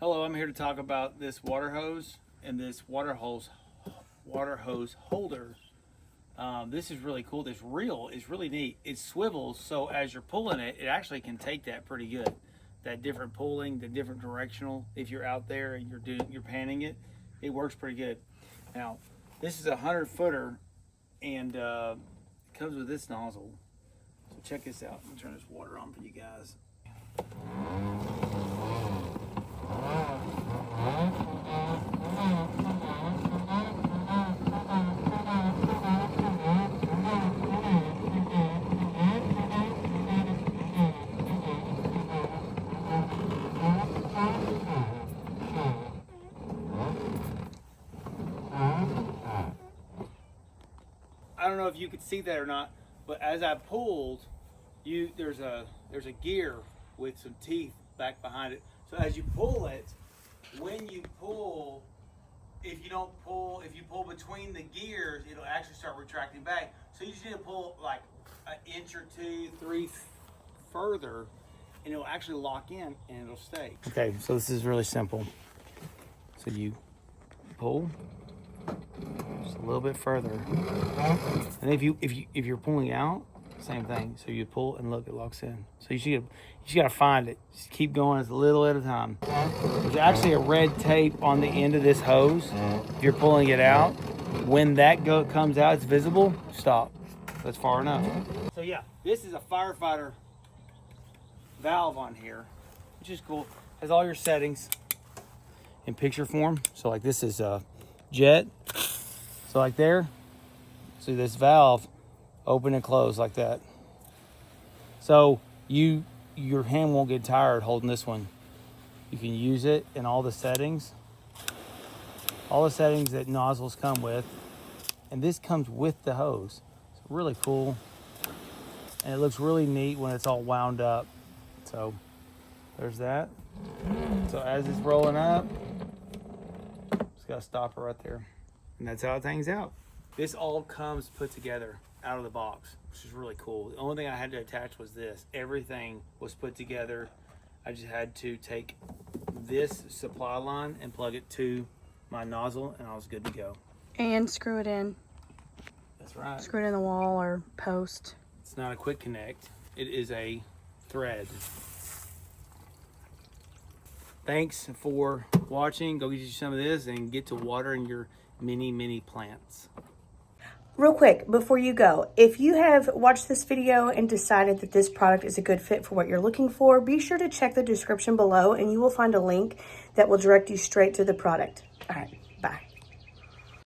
Hello, I'm here to talk about this water hose and this water hose holder. This is really cool. This reel is really neat. It swivels, so as you're pulling it, it actually can take that pretty good. That different pulling, the different directional. If you're out there and you're panning it, it works pretty good. Now, this is a 100-footer, and it comes with this nozzle. So check this out. I'm gonna turn this water on for you guys. I don't know if you could see that or not, but as I pulled, there's a gear with some teeth back behind it. So as you pull it, when you pull, if you pull between the gears, it'll actually start retracting back. So you just need to pull like an inch or two, three further, and it'll actually lock in and it'll stay. Okay, so this is really simple. So you pull just a little bit further, and if you're pulling out, same thing. So you pull and look, it locks in. So you just gotta find it. Just keep going, it's a little at a time. There's actually a red tape on the end of this hose. If you're pulling it out, when that comes out, it's visible, stop. That's far enough. So yeah, this is a firefighter valve on here, which is cool. Has all your settings in picture form. So like this is a jet. So like there, see this valve, open and close like that. So your hand won't get tired holding this one. You can use it in all the settings that nozzles come with, and this comes with the hose. It's really cool, and it looks really neat when it's all wound up. So there's that. So as it's rolling up, just gotta stop it right there, and that's how it hangs out. This all comes put together out of the box, which is really cool. The only thing I had to attach was this. Everything was put together. I just had to take this supply line and plug it to my nozzle, and I was good to go. And screw it in. That's right. Screw it in the wall or post. It's not a quick connect. It is a thread. Thanks for watching. Go get you some of this and get to watering your mini plants. Real quick, before you go, if you have watched this video and decided that this product is a good fit for what you're looking for, be sure to check the description below and you will find a link that will direct you straight to the product. All right.